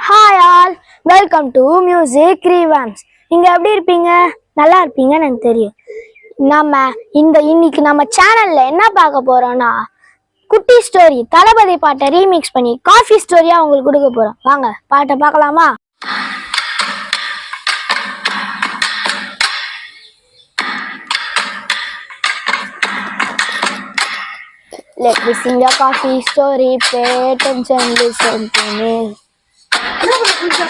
Hi all, welcome to music revamps. நீங்கள் எப்படி இருப்பீங்க? நல்லா இருப்பீங்கன்னு எனக்கு தெரியும். இன்னைக்கு நம்ம சேனலில் என்ன பார்க்க போகிறோன்னா, குட்டி ஸ்டோரி தளபதி பாட்டை ரீமிக்ஸ் பண்ணி காஃபி ஸ்டோரியாக உங்களுக்கு கொடுக்க போகிறோம். வாங்க பாட்டை பார்க்கலாமா? Let me sing a coffee story, pay attention, listen to me.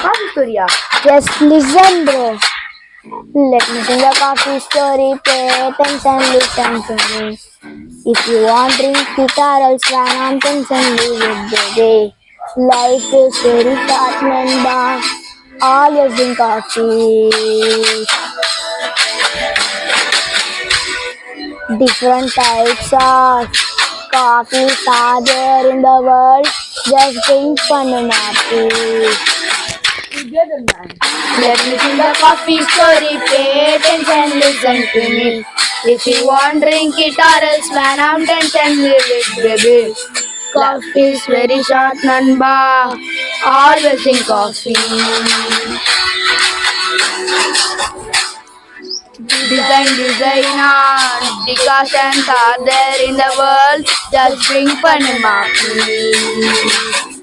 Coffee story? Yes, listen bro. Let me sing a coffee story, pay attention, listen to me. If you want drink it or else run on tension, leave it baby. Life is very short, remember, always drink coffee. Different types of coffees are there in the world. Just drink Panama tea. Let me sing a coffee story, pay attention, listen to me. If you want drink it or else man I'm tension, leave it baby. Coffee is very short, nanba, always drink coffee. Designer, decoctions are there in the world. Just drink Panama, please.